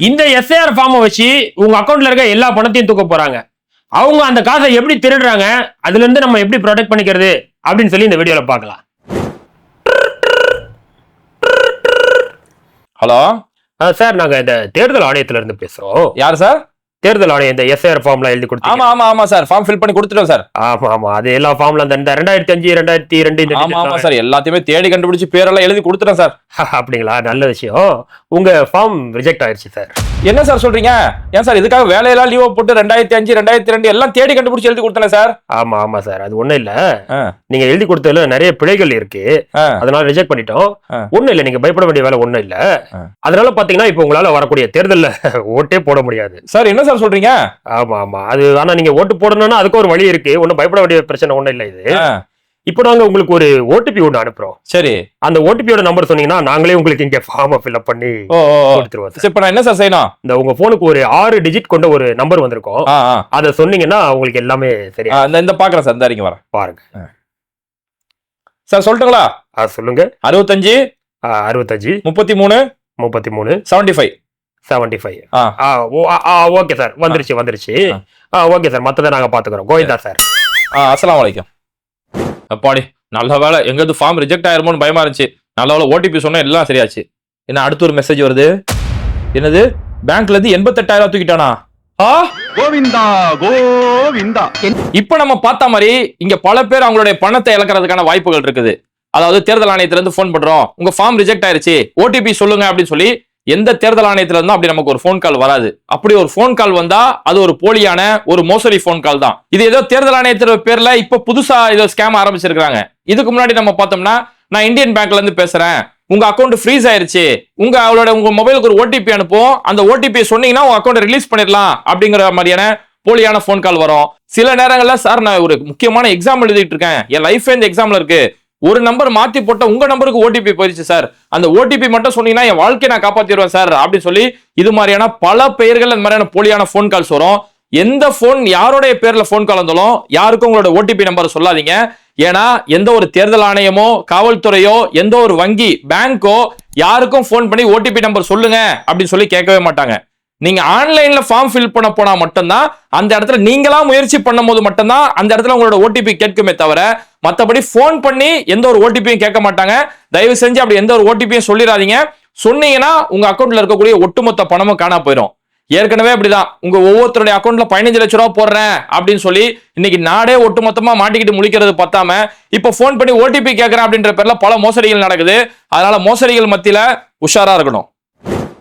இந்த எஸ்ஐஆர் ஃபார்மை வச்சு உங்க அக்கௌண்ட்ல இருக்க எல்லா பணத்தையும் தூக்க போறாங்க. அவங்க அந்த காசை எப்படி திருடுறாங்க, அதுல இருந்து நம்ம எப்படி ப்ரொடெக்ட் பண்ணிக்கிறது அப்படின்னு சொல்லி இந்த வீடியோல பார்க்கலாம். ஹலோ சார், நாங்க இந்த தேர்தல் ஆணையத்துல இருந்து பேசுறோம். யார் சார்? தேர்தல் ஆணையம் இந்த எஸ்ஐஆர் ஃபார்ம்லாம் எழுதி கொடுத்தோம். ஆமா ஆமா ஆமா சார், ஃபார்ம் ஃபில் பண்ணி கொடுத்துட்டோம் சார். ஆமா ஆமா, அது எல்லா ஃபார்ம்ல அந்த 2005 2002 ஆமா ஆமா சார், எல்லாத்தையுமே தேடி கண்டுபிடிச்சு பேரெல்லாம் எழுதி கொடுத்துட்டோம் சார். அப்படிங்களா, நல்ல விஷயம். உங்க ஃபார்ம் ரிஜெக்ட் ஆயிடுச்சு சார். என்ன சார் சொல்றீங்க? ஏன் சார் இதுக்காக வேலையெல்லாம் லீவ் போட்டு 2005 2002 எல்லாம் தேடி கண்டுபிடிச்சு எழுதி கொடுத்தேன் சார். ஆமா ஆமா சார், அது ஒண்ணும் இல்ல. நீங்க எழுதி கொடுத்ததுல நிறைய பிழைகள் இருக்கு, அதனால ரிஜெக்ட் பண்ணிட்டோம். ஒண்ணும் இல்ல, நீங்க பயப்பட வேண்டிய வேலை ஒண்ணும் இல்ல. அதனால பாத்தீங்கன்னா இப்ப உங்களால வரக்கூடிய தேர்தல்ல ஓட்டே போட முடியாது சார். என்ன சார் சொல்றீங்க? ஆமா ஆமா, அது ஆனா நீங்க ஓட்டு போடணும்னா அதுக்கு ஒரு வழி இருக்கு, ஒன்னும் பயப்பட வேண்டிய பிரச்சனை ஒண்ணும் இல்ல. இது இப்போ நாங்க உங்களுக்கு ஒரு ஓடிபி ஒண்ணு அனுப்புறோம். சரி, அந்த ஓடிபியோட நம்பர் சொன்னீங்கன்னா நாங்களே உங்களுக்கு இங்க ஃபார்ம் ஃபில் அப் பண்ணி கொடுத்துருவோம். இப்ப நான் என்ன சார் செய்யணும்? இந்த உங்க போனுக்கு ஒரு 6 டிஜிட் கொண்ட ஒரு நம்பர் வந்திருக்கும், அத சொன்னீங்கன்னா உங்களுக்கு எல்லாமே சரியா. இந்த பாக்குறேன் சார், இந்த இங்க வரேன் பாருங்க சார். சொல்லட்டுங்களா? சொல்லுங்க. 65 63 33 75. ஓகே சார், வந்துருச்சு. ஓகே சார், மத்ததை நாங்க பாத்துக்கிறோம். கோவிந்தா சார். அஸ்ஸலாமு அலைக்கும். அப்பாடி, நல்ல வேலை, எங்கேயாவது ஃபார்ம் ரிஜெக்ட் ஆயிருமோன்னு பயமா இருந்துச்சு. நல்ல வேலை ஓடிபி சொன்னா எல்லாம் சரியாச்சு. என்ன அடுத்து ஒரு மெசேஜ் வருது, என்னது பேங்க்ல இருந்து 88,000 தூக்கிட்டானா? கோவிந்தா கோவிந்தா. இப்ப நம்ம பார்த்த மாதிரி இங்க பல பேர் அவங்களுடைய பணத்தை இழக்கிறதுக்கான வாய்ப்புகள் இருக்குது. அதாவது தேர்தல் ஆணையத்துல இருந்து போன் பண்றோம், உங்க ஃபார்ம் ரிஜெக்ட் ஆயிருச்சு, ஓடிபி சொல்லுங்க அப்படின்னு சொல்லி எந்த தேர்தல் ஆணையத்துல இருந்தும் அப்படி நமக்கு ஒரு போன் கால் வராது. அப்படி ஒரு போன் கால் வந்தா அது ஒரு போலியான ஒரு மோசடி போன் கால் தான். இது ஏதோ தேர்தல் ஆணையத்துல பேர்ல இப்ப புதுசா ஏதோ ஸ்கேம் ஆரம்பிச்சிருக்காங்க. இதுக்கு முன்னாடி நம்ம பார்த்தோம்னா, நான் இந்தியன் பேங்க்ல இருந்து பேசுறேன், உங்க அக்கௌண்ட் ஃப்ரீஸ் ஆயிருச்சு, உங்க மொபைலுக்கு ஒரு ஓடிபி அனுப்பும், அந்த ஓடிபி சொன்னீங்கன்னா உங்க அக்கௌண்ட் ரிலீஸ் பண்ணிடலாம் அப்படிங்கிற மாதிரியான போலியான போன் கால் வரும். சில நேரங்கள்ல சார் நான் ஒரு முக்கியமான எக்ஸாம் எழுதிட்டு இருக்கேன், என் லைஃப் இந்த எக்ஸாம்ல இருக்கு, ஒரு நம்பர் மாத்தி போட்ட உங்க நம்பருக்கு ஓடிபி போயிருச்சு சார், அந்த ஓடிபி மட்டும் சொன்னீங்கன்னா என் வாழ்க்கையை நான் காப்பாத்திடுவேன் சார் அப்படின்னு சொல்லி இது மாதிரியான பல பெயர்கள் இந்த மாதிரியான போலியான போன் கால்ஸ் வரும். எந்த போன் யாருடைய பேர்ல போன் கால் வந்தாலும் யாருக்கும் உங்களோட ஓடிபி நம்பர் சொல்லாதீங்க. ஏன்னா எந்த ஒரு தேர்தல் ஆணையமோ காவல்துறையோ எந்த ஒரு வங்கி பேங்கோ யாருக்கும் போன் பண்ணி ஓடிபி நம்பர் சொல்லுங்க அப்படின்னு சொல்லி கேட்கவே மாட்டாங்க. நீங்க ஆன்லைன்ல ஃபார்ம் ஃபில் பண்ண போனா மட்டும்தான் அந்த இடத்துல நீங்களா முயற்சி பண்ணும் போது மட்டும்தான் அந்த இடத்துல உங்களோட ஓடிபி கேட்குமே தவிர மற்றபடி போன் பண்ணி எந்த ஒரு ஓடிபியும் கேட்க மாட்டாங்க. தயவு செஞ்சு அப்படி எந்த ஒரு ஓடிபியும் சொல்லிடாதீங்க. சொன்னீங்கன்னா உங்க அக்கௌண்ட்ல இருக்கக்கூடிய ஒட்டுமொத்த பணமும் காணா போயிடும். ஏற்கனவே அப்படிதான், உங்க ஒவ்வொருத்தருடைய அக்கௌண்ட்ல 15 லட்சம் ரூபாய் போடுறேன் அப்படின்னு சொல்லி இன்னைக்கு நாடே ஒட்டுமொத்தமா மாட்டிக்கிட்டு முழிக்கிறது பத்தாம இப்ப போன் பண்ணி ஓடிபி கேட்கறேன் அப்படின்ற பேர்ல பல மோசடிகள் நடக்குது. அதனால மோசடிகள் மத்தியில உஷாரா இருக்கணும்.